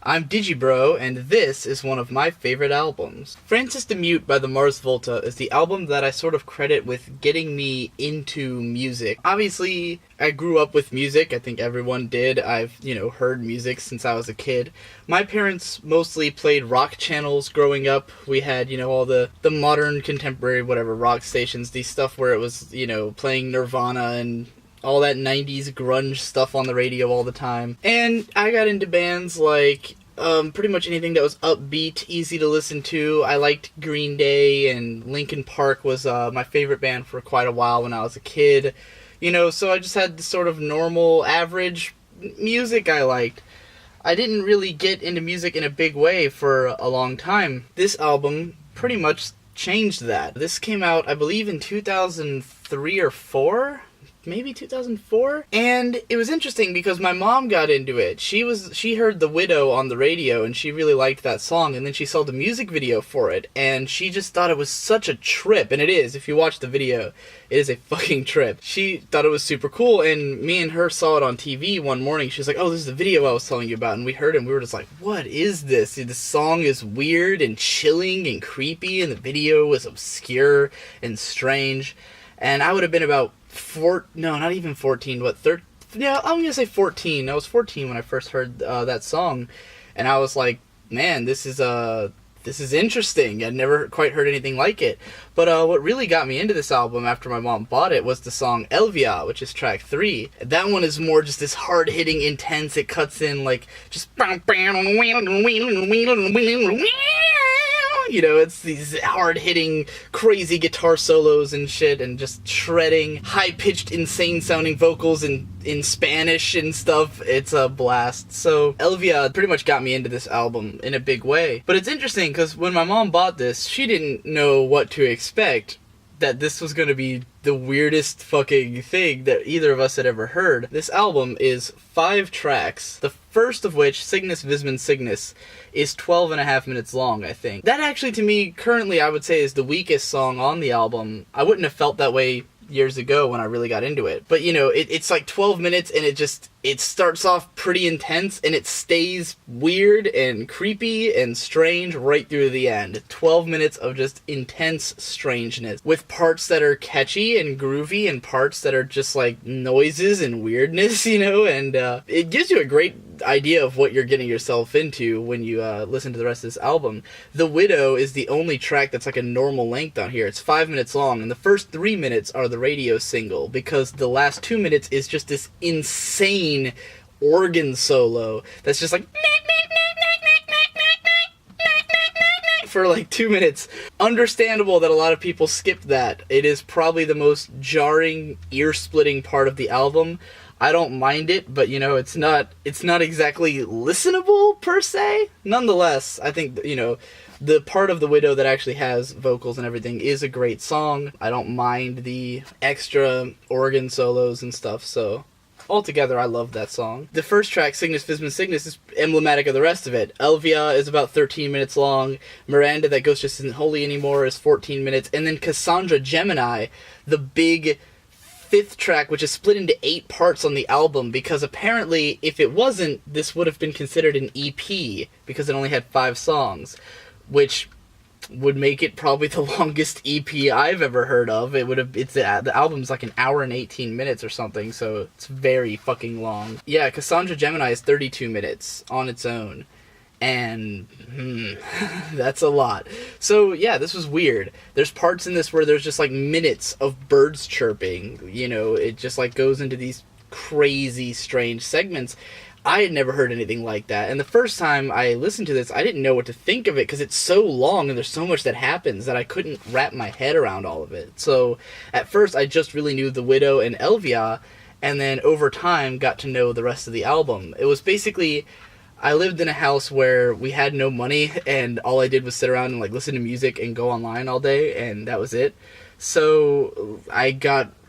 I'm Digi Bro, and this is one of my favorite albums. Francis the Mute by the Mars Volta is the album that I sort of credit with getting me into music. Obviously, I grew up with music. I think everyone did. I've, heard music since I was a kid. My parents mostly played rock channels growing up. We had, all the modern, contemporary, whatever, rock stations, the stuff where it was, playing Nirvana and all that 90s grunge stuff on the radio all the time. And I got into bands like pretty much anything that was upbeat, easy to listen to. I liked Green Day, and Linkin Park was my favorite band for quite a while when I was a kid. So I just had the sort of normal, average music I liked. I didn't really get into music in a big way for a long time. This album pretty much changed that. This came out, I believe, in 2003 or 4? Maybe 2004? And it was interesting because my mom got into it. She heard The Widow on the radio and she really liked that song, and then she saw the music video for it and she just thought it was such a trip. And it is. If you watch the video, it is a fucking trip. She thought it was super cool, and me and her saw it on TV one morning. She was like, "Oh, this is the video I was telling you about." And we heard it and we were just like, "What is this? The song is weird and chilling and creepy, and the video was obscure and strange." And I would have been about not even 14, I'm gonna say 14. I was 14 when I first heard that song, and I was like, man, this is interesting. I'd never quite heard anything like it. But what really got me into this album after my mom bought it was the song Elvia, which is track 3. That one is more just this hard-hitting, intense, it cuts in like just it's these hard-hitting, crazy guitar solos and shit, and just shredding, high-pitched, insane-sounding vocals in Spanish and stuff. It's a blast. So Elvia pretty much got me into this album in a big way. But it's interesting, because when my mom bought this, she didn't know what to expect. That this was going to be the weirdest fucking thing that either of us had ever heard. This album is 5 tracks, the first of which, Cygnus Visman Cygnus, is 12 and a half minutes long, I think. That actually, to me, currently, I would say is the weakest song on the album. I wouldn't have felt that way years ago when I really got into it. But, it's like 12 minutes, and it starts off pretty intense, and it stays weird and creepy and strange right through the end. 12 minutes of just intense strangeness, with parts that are catchy and groovy, and parts that are just like noises and weirdness, and it gives you a great idea of what you're getting yourself into when you listen to the rest of this album. The Widow is the only track that's like a normal length on here. It's 5 minutes long, and the first 3 minutes are the radio single, because the last 2 minutes is just this insane organ solo that's just like for like 2 minutes. Understandable that a lot of people skipped that. It is probably the most jarring, ear-splitting part of the album. I don't mind it, but it's not exactly listenable per se. Nonetheless, I think the part of The Widow that actually has vocals and everything is a great song. I don't mind the extra organ solos and stuff, so altogether I love that song. The first track, Cygnus Visman Cygnus, is emblematic of the rest of it. Elvia is about 13 minutes long. Miranda, That Ghost Just Isn't Holy Anymore, is 14 minutes. And then Cassandra, Gemini, the big 5th track, which is split into 8 parts on the album, because apparently if it wasn't, this would have been considered an EP, because it only had 5 songs, which would make it probably the longest EP I've ever heard of. The album's like an hour and 18 minutes or something, so it's very fucking long. Yeah, Cassandra Gemini is 32 minutes on its own. And that's a lot. So yeah, this was weird. There's parts in this where there's just like minutes of birds chirping. It just like goes into these crazy, strange segments. I had never heard anything like that. And the first time I listened to this, I didn't know what to think of it, because it's so long and there's so much that happens that I couldn't wrap my head around all of it. So at first I just really knew The Widow and Elvia, and then over time got to know the rest of the album. It was basically, I lived in a house where we had no money, and all I did was sit around and like listen to music and go online all day, and that was it. So I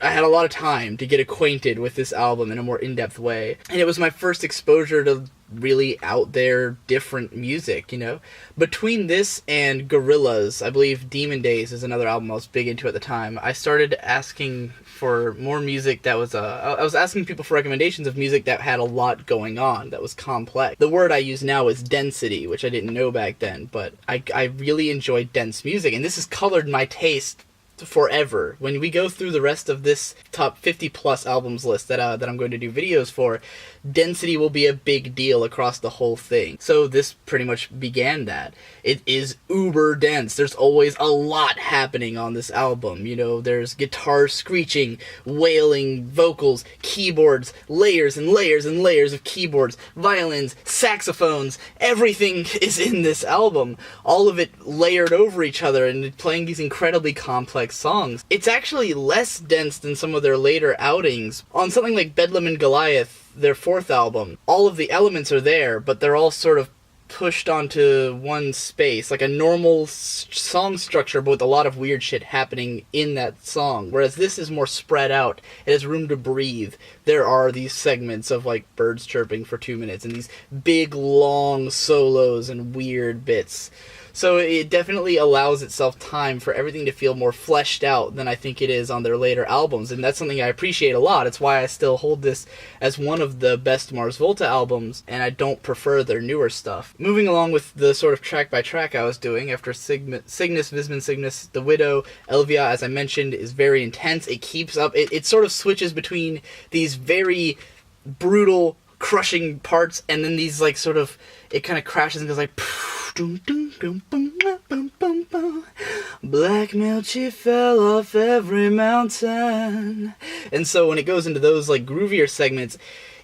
had a lot of time to get acquainted with this album in a more in-depth way. And it was my first exposure to really out there, different music, you know? Between this and Gorillaz, I believe Demon Days is another album I was big into at the time, I started asking for more music that was, I was asking people for recommendations of music that had a lot going on, that was complex. The word I use now is density, which I didn't know back then, but I really enjoy dense music, and this has colored my taste forever. When we go through the rest of this top 50 plus albums list that I'm going to do videos for, density will be a big deal across the whole thing. So this pretty much began that. It is uber dense. There's always a lot happening on this album. You know, there's guitar screeching, wailing vocals, keyboards, layers and layers and layers of keyboards, violins, saxophones. Everything is in this album. All of it layered over each other and playing these incredibly complex songs. It's actually less dense than some of their later outings. On something like Bedlam and Goliath, their fourth album, all of the elements are there, but they're all sort of pushed onto one space, like a normal song structure, but with a lot of weird shit happening in that song. Whereas this is more spread out. It has room to breathe. There are these segments of like birds chirping for 2 minutes and these big long solos and weird bits. So it definitely allows itself time for everything to feel more fleshed out than I think it is on their later albums, and that's something I appreciate a lot. It's why I still hold this as one of the best Mars Volta albums, and I don't prefer their newer stuff. Moving along with the sort of track by track I was doing, after Cygnus, Visman Cygnus, The Widow, Elvia, as I mentioned, is very intense. It keeps up, it sort of switches between these very brutal, crushing parts, and then these like sort of, it kind of crashes and goes like, black milk fell off every mountain. And so when it goes into those like groovier segments,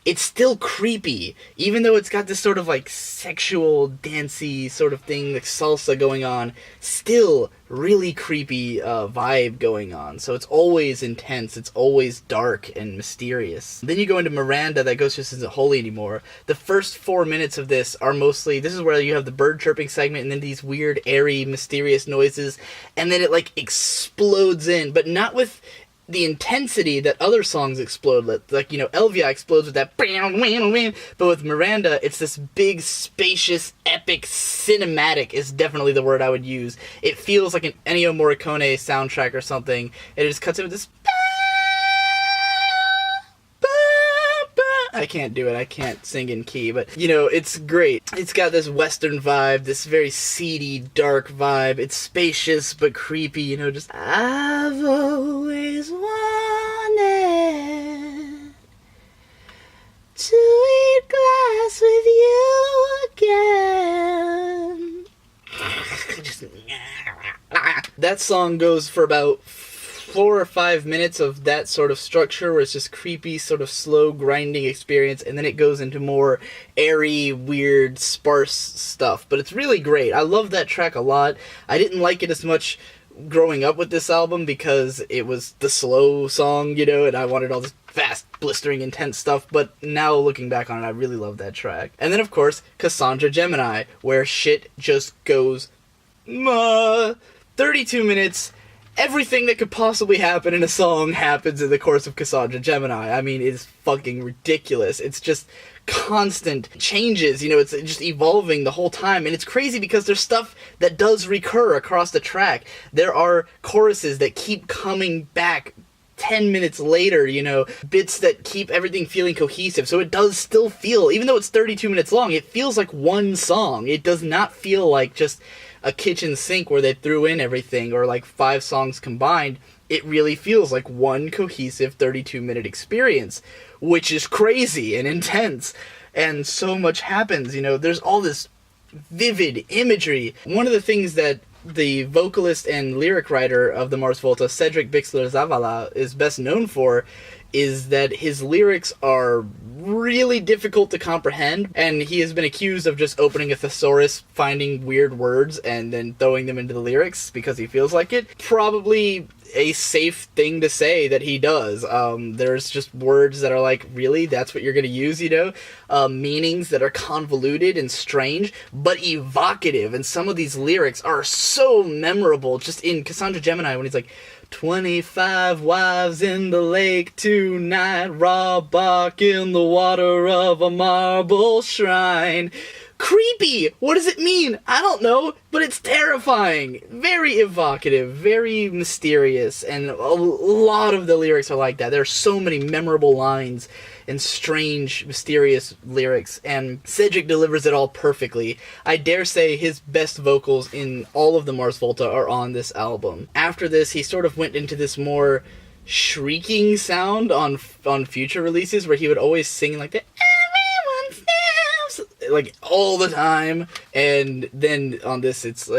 it's still creepy, even though it's got this sort of like sexual, dancey sort of thing, like salsa going on, still really creepy vibe going on. So it's always intense, it's always dark and mysterious. Then you go into Miranda, that ghost just isn't holy anymore. The first 4 minutes of this are mostly, this is where you have the bird chirping segment and then these weird, airy, mysterious noises, and then it like explodes in, but not with the intensity that other songs explode with. Like, you know, Elvia explodes with that, but with Miranda, it's this big, spacious, epic, cinematic is definitely the word I would use. It feels like an Ennio Morricone soundtrack or something, and it just cuts in with this, I can't do it, I can't sing in key, but, you know, it's great. It's got this western vibe, this very seedy, dark vibe. It's spacious but creepy, you know, just, I've always wanted to eat glass with you again. That song goes for about 4 or 5 minutes of that sort of structure where it's just creepy, sort of slow grinding experience, and then it goes into more airy, weird, sparse stuff. But it's really great. I love that track a lot. I didn't like it as much growing up with this album because it was the slow song, you know, and I wanted all this fast, blistering, intense stuff, but now looking back on it, I really love that track. And then, of course, Cassandra Gemini, where shit just goes 32 minutes. Everything that could possibly happen in a song happens in the course of Cassandra Gemini. I mean, it's fucking ridiculous. It's just constant changes, you know, it's just evolving the whole time. And it's crazy because there's stuff that does recur across the track. There are choruses that keep coming back 10 minutes later, you know, bits that keep everything feeling cohesive. So it does still feel, even though it's 32 minutes long, it feels like one song. It does not feel like just a kitchen sink where they threw in everything, or like 5 songs combined. It really feels like one cohesive 32-minute experience, which is crazy and intense, and so much happens, you know, there's all this vivid imagery. One of the things that the vocalist and lyric writer of the Mars Volta, Cedric Bixler-Zavala, is best known for is that his lyrics are really difficult to comprehend, and he has been accused of just opening a thesaurus, finding weird words, and then throwing them into the lyrics because he feels like it. Probably a safe thing to say that he does. There's just words that are like, really? That's what you're going to use, you know? Meanings that are convoluted and strange, but evocative. And some of these lyrics are so memorable. Just in Cassandra Gemini, when he's like, 25 wives in the lake tonight, raw bark in the water of a marble shrine. Creepy! What does it mean? I don't know, but it's terrifying. Very evocative, very mysterious, and a lot of the lyrics are like that. There are so many memorable lines and strange, mysterious lyrics, and Cedric delivers it all perfectly. I dare say his best vocals in all of the Mars Volta are on this album. After this, he sort of went into this more shrieking sound on future releases, where he would always sing like the like all the time, and then on this it's you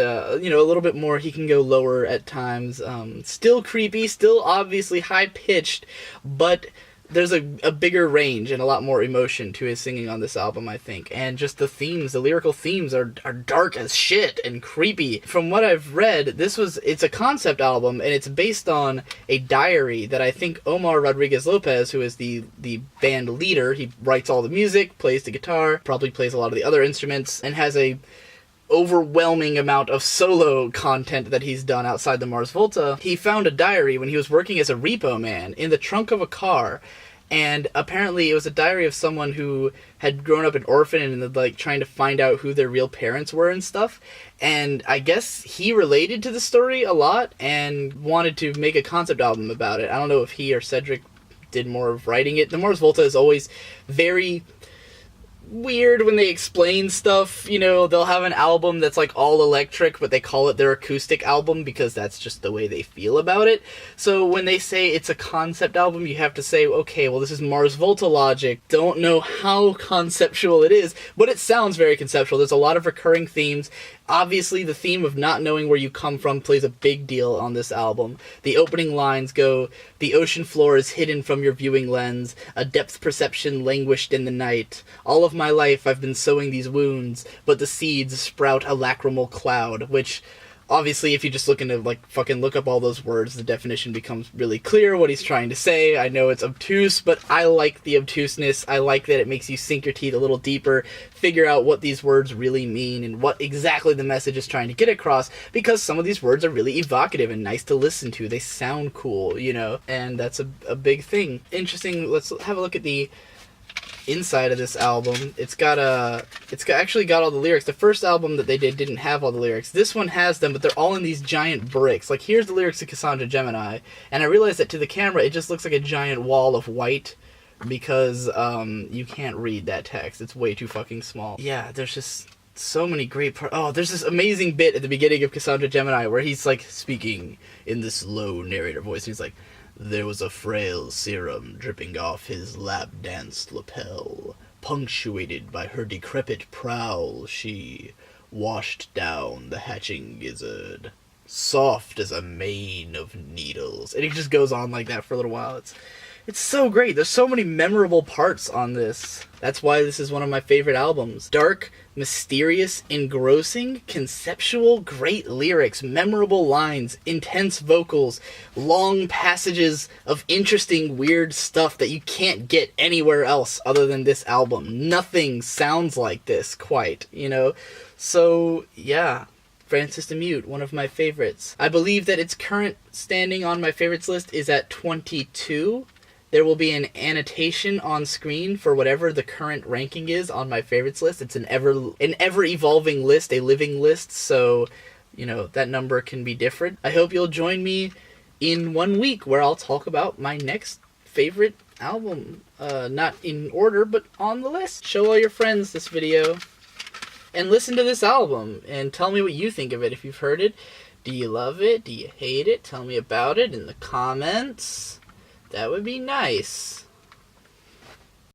know, a little bit more, he can go lower at times, still creepy, still obviously high pitched, but there's a bigger range and a lot more emotion to his singing on this album, I think. And just the themes, the lyrical themes are dark as shit and creepy. From what I've read, it's a concept album, and it's based on a diary that I think Omar Rodriguez Lopez, who is the band leader, he writes all the music, plays the guitar, probably plays a lot of the other instruments, and has a overwhelming amount of solo content that he's done outside the Mars Volta. He found a diary when he was working as a repo man in the trunk of a car, and apparently it was a diary of someone who had grown up an orphan and like trying to find out who their real parents were and stuff. And I guess he related to the story a lot and wanted to make a concept album about it. I don't know if he or Cedric did more of writing it. The Mars Volta is always very weird when they explain stuff. You know, they'll have an album that's like all electric, but they call it their acoustic album because that's just the way they feel about it. So when they say it's a concept album, you have to say, okay, well, this is Mars Volta logic. Don't know how conceptual it is, but it sounds very conceptual. There's a lot of recurring themes. Obviously, the theme of not knowing where you come from plays a big deal on this album. The opening lines go, "The ocean floor is hidden from your viewing lens. A depth perception languished in the night. All of my life I've been sowing these wounds, but the seeds sprout a lacrimal cloud," which, obviously, if you just look into, like, fucking look up all those words, the definition becomes really clear what he's trying to say. I know it's obtuse, but I like the obtuseness. I like that it makes you sink your teeth a little deeper, figure out what these words really mean and what exactly the message is trying to get across, because some of these words are really evocative and nice to listen to. They sound cool, you know, and that's a big thing. Interesting, let's have a look at the inside of this album. It's actually got all the lyrics. The first album that they didn't have all the lyrics. This one has them, but they're all in these giant bricks. Like, here's the lyrics to Cassandra Gemini, and I realized that to the camera it just looks like a giant wall of white because you can't read that text. It's way too fucking small. Yeah, there's just so many great there's this amazing bit at the beginning of Cassandra Gemini where he's like speaking in this low narrator voice, and he's like, "There was a frail serum dripping off his lap-danced lapel. Punctuated by her decrepit prowl, she washed down the hatching gizzard, soft as a mane of needles." And he just goes on like that for a little while. It's so great. There's so many memorable parts on this. That's why this is one of my favorite albums. Dark, mysterious, engrossing, conceptual, great lyrics, memorable lines, intense vocals, long passages of interesting, weird stuff that you can't get anywhere else other than this album. Nothing sounds like this quite, you know? So, yeah. Francis the Mute, one of my favorites. I believe that its current standing on my favorites list is at 22. There will be an annotation on screen for whatever the current ranking is on my favorites list. It's an ever-evolving list, a living list, so, you know, that number can be different. I hope you'll join me in 1 week where I'll talk about my next favorite album. Not in order, but on the list. Show all your friends this video and listen to this album and tell me what you think of it if you've heard it. Do you love it? Do you hate it? Tell me about it in the comments. That would be nice.